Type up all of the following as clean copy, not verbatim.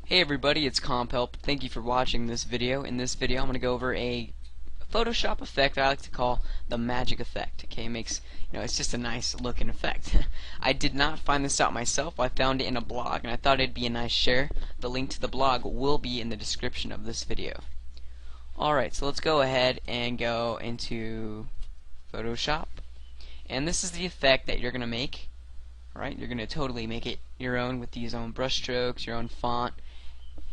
Hey everybody, it's CompHelp. Thank you for watching this video. In this video I'm going to go over a Photoshop effect I like to call the magic effect. Okay, it makes, it's just a nice looking effect. I did not find this out myself. I found it in a blog and I thought it'd be a nice share. The link to the blog will be in the description of this video. Alright, so let's go ahead and go into Photoshop. And this is the effect that you're going to make. Alright, you're going to totally make it your own with these own brush strokes, your own font,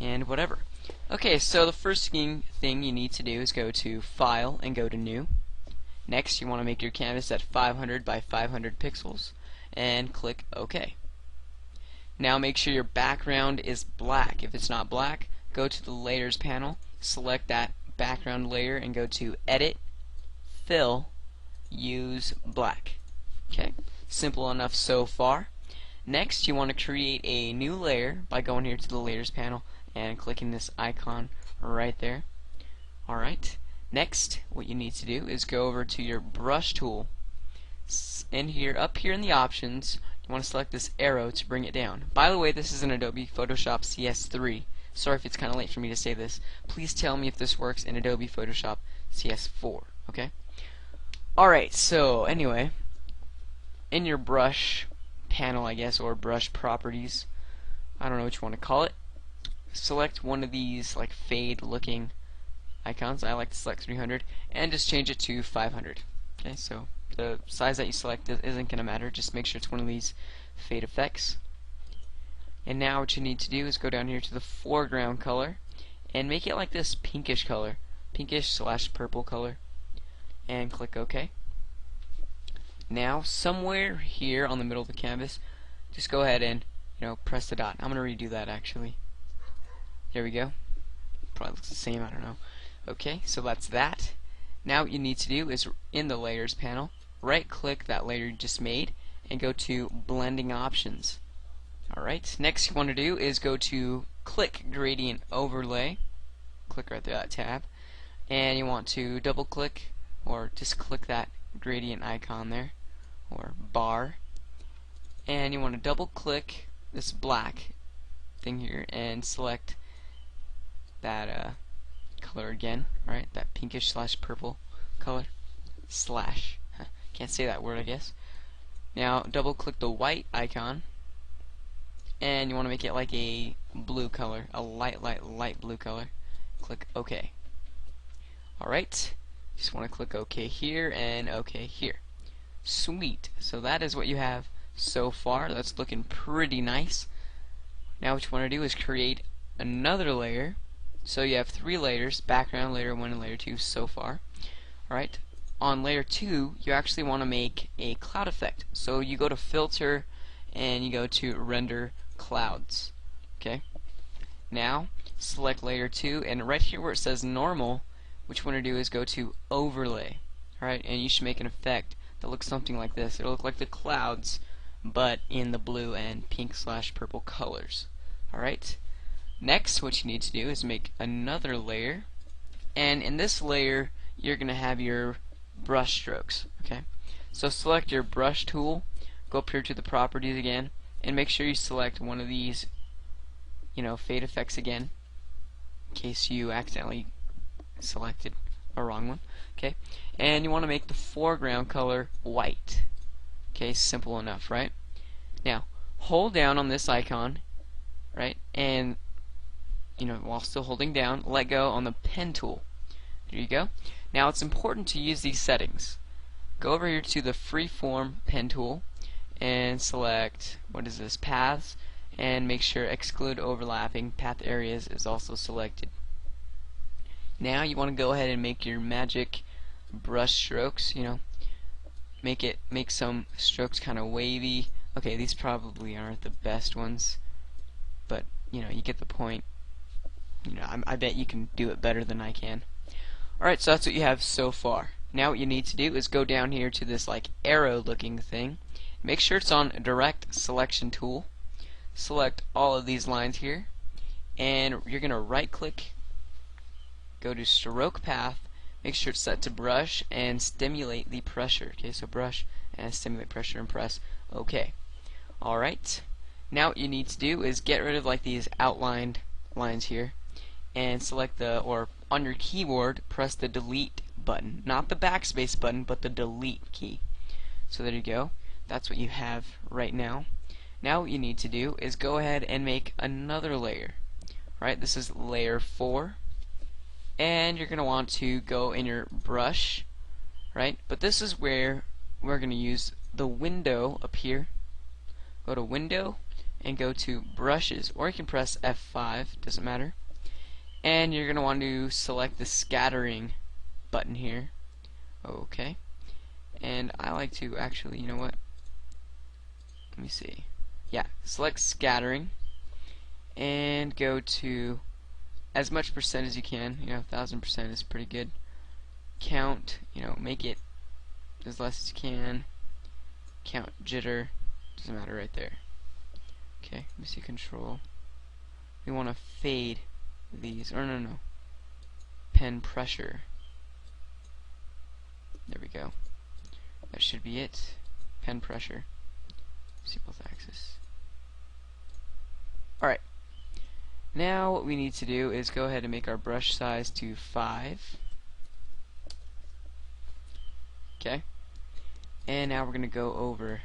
and whatever. Okay, so the first thing you need to do is go to File and go to New. Next, you want to make your canvas at 500 by 500 pixels and click OK. Now make sure your background is black. If it's not black, go to the Layers panel, select that background layer and go to Edit, Fill, Use Black. Okay, simple enough so far. Next, you want to create a new layer by going here to the Layers panel and clicking this icon right there. Alright, next what you need to do is go over to your brush tool, and up here in the options you want to select this arrow to bring it down. By the way, this is an Adobe Photoshop CS3. Sorry if it's kind of late for me to say this. Please tell me if this works in Adobe Photoshop CS4. Okay? Alright, so anyway, in your brush panel, I guess, or brush properties, I don't know what you want to call it, select one of these like fade looking icons. I like to select 300 and just change it to 500. Okay, so the size that you select isn't going to matter, just make sure it's one of these fade effects. And now what you need to do is go down here to the foreground color and make it like this pinkish color, pinkish / purple color, and click OK. Now somewhere here on the middle of the canvas, just go ahead and press the dot. I'm going to redo that actually. There we go. Probably looks the same, I don't know. Okay, so that's that. Now what you need to do is in the Layers panel, right click that layer you just made and go to Blending Options. Alright, next you want to do is go to Click Gradient Overlay. Click right there, that tab. And you want to double click or just click that gradient icon there, or bar. And you want to double click this black thing here and select that color again, right? That pinkish / purple color. Can't say that word, I guess. Now double click the white icon and you want to make it like a blue color, a light blue color. Click OK. Alright, just want to click OK here and OK here. Sweet. So that is what you have so far. That's looking pretty nice. Now what you want to do is create another layer. So you have 3 layers, background, layer 1 and layer 2 so far. Alright, on layer 2 you actually want to make a cloud effect. So you go to Filter and you go to Render Clouds. Okay, now select layer 2 and right here where it says Normal, what you want to do is go to Overlay. Alright, and you should make an effect that looks something like this. It'll look like the clouds but in the blue and pink / purple colors. Alright, next what you need to do is make another layer, and in this layer you're going to have your brush strokes. Okay, so select your brush tool, go up here to the properties again, and make sure you select one of these fade effects again in case you accidentally selected a wrong one. Okay, and you want to make the foreground color white. Okay, simple enough, right? Now hold down on this icon, right, and while still holding down, let go on the pen tool. There you go. Now it's important to use these settings. Go over here to the freeform pen tool and select, what is this, paths, and make sure exclude overlapping path areas is also selected. Now you want to go ahead and make your magic brush strokes. Make some strokes kind of wavy. Okay, these probably aren't the best ones, but you get the point. I bet you can do it better than I can. Alright, so that's what you have so far. Now what you need to do is go down here to this like arrow looking thing. Make sure it's on Direct Selection Tool. Select all of these lines here, and you're going to right click, go to Stroke Path, make sure it's set to Brush, and stimulate the pressure. Okay, so brush and stimulate pressure and press OK. Alright, now what you need to do is get rid of like these outlined lines here, and select or on your keyboard press the delete button, not the backspace button, but the delete key. So there you go. That's what you have right now. Now what you need to do is go ahead and make another layer. Right, this is layer 4, and you're going to want to go in your brush, right? But this is where we're going to use the window up here. Go to window and go to brushes, or you can press F5, doesn't matter. And you're going to want to select the scattering button here. Okay. And I like to actually, you know what? Let me see. Yeah, select scattering and go to as much percent as you can. 1000% is pretty good. Count, make it as less as you can. Count jitter, doesn't matter right there. Okay, let me see control. We want to fade these, or no. Pen pressure. There we go. That should be it. Pen pressure. See both axes. Alright. Now what we need to do is go ahead and make our brush size to 5. Okay. And now we're going to go over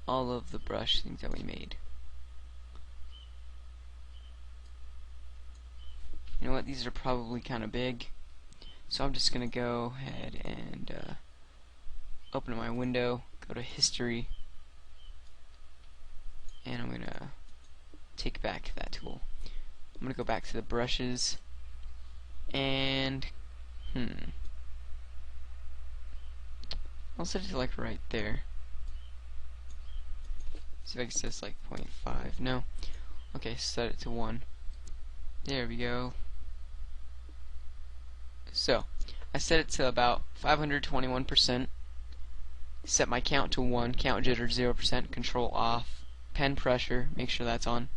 all of the brush things that we made. You know what? These are probably kind of big. So I'm just going to go ahead and open my window, go to history, and I'm going to take back that tool. I'm going to go back to the brushes, and I'll set it to like right there. See if I can set this like 0.5. No. Okay, set it to 1. There we go. So, I set it to about 521%. Set my count to 1, count jitter 0%, control off, pen pressure, make sure that's on.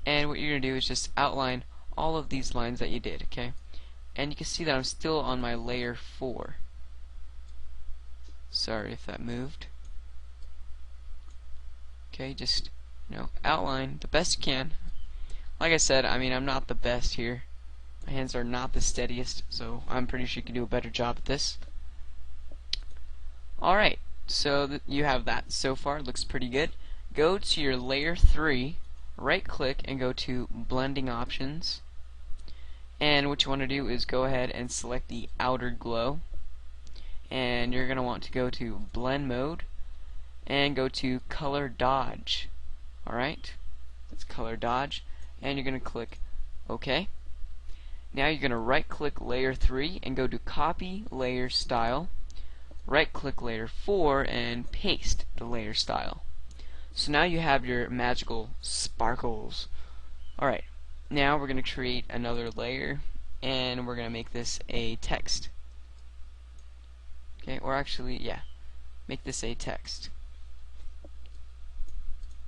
And what you're going to do is just outline all of these lines that you did, okay? And you can see that I'm still on my layer 4. Sorry if that moved. Okay, just, outline the best you can. Like I said, I'm not the best here. My hands are not the steadiest, so I'm pretty sure you can do a better job at this. Alright, so you have that so far. Looks pretty good. Go to your layer 3, right click, and go to blending options. And what you want to do is go ahead and select the outer glow. And you're going to want to go to blend mode and go to color dodge. Alright, that's color dodge. And you're going to click OK. Now you're going to right click layer 3 and go to copy layer style. Right click layer 4 and paste the layer style. So now you have your magical sparkles. Alright, now we're going to create another layer and we're going to make this a text. Okay, or actually, yeah, make this a text.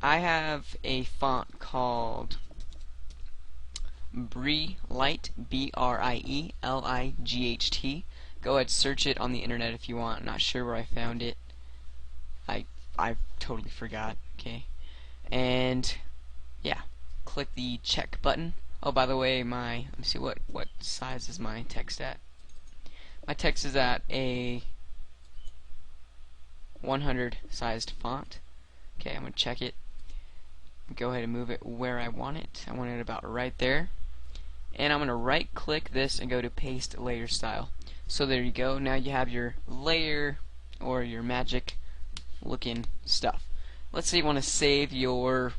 I have a font called Brielight, B-R-I-E-L-I-G-H-T. Go ahead, search it on the internet if you want. I'm not sure where I found it. I totally forgot. Okay, and yeah, click the check button. Oh, by the way, let me see what size is my text at. My text is at a 100 sized font. Okay, I'm gonna check it. Go ahead and move it where I want it. I want it about right there. And I'm going to right click this and go to paste layer style. So there you go. Now you have your layer or your magic looking stuff. Let's say you want to save your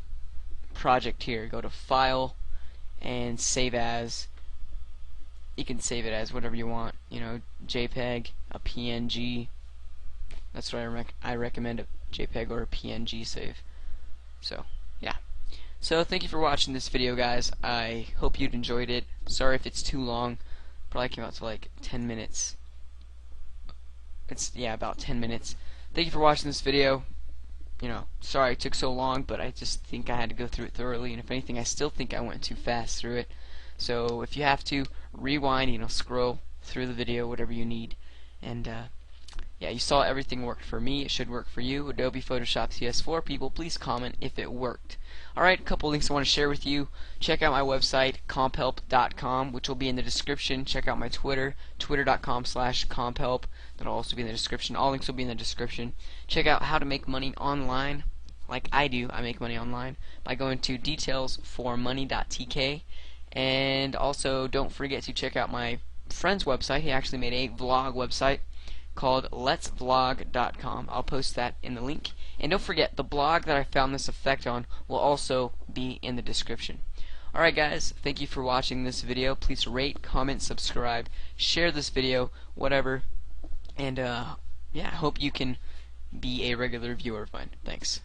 project here. Go to file and save as. You can save it as whatever you want. JPEG, a PNG. That's what I recommend, a JPEG or a PNG save. So yeah. So thank you for watching this video, guys. I hope you'd enjoyed it. Sorry if it's too long. Probably came out to like 10 minutes. It's about 10 minutes. Thank you for watching this video. Sorry it took so long, but I just think I had to go through it thoroughly, and if anything I still think I went too fast through it. So if you have to, rewind, scroll through the video, whatever you need. And yeah, you saw everything worked for me. It should work for you. Adobe Photoshop CS4 people, please comment if it worked. Alright, a couple links I want to share with you. Check out my website, comphelp.com, which will be in the description. Check out my Twitter, twitter.com/comphelp. That'll also be in the description. All links will be in the description. Check out how to make money online. Like I do, I make money online by going to detailsformoney.tk. And also, don't forget to check out my friend's website. He actually made a vlog website called letsvlog.com. I'll post that in the link. And don't forget, the blog that I found this effect on will also be in the description. Alright guys, thank you for watching this video. Please rate, comment, subscribe, share this video, whatever. And yeah, I hope you can be a regular viewer of mine. Thanks.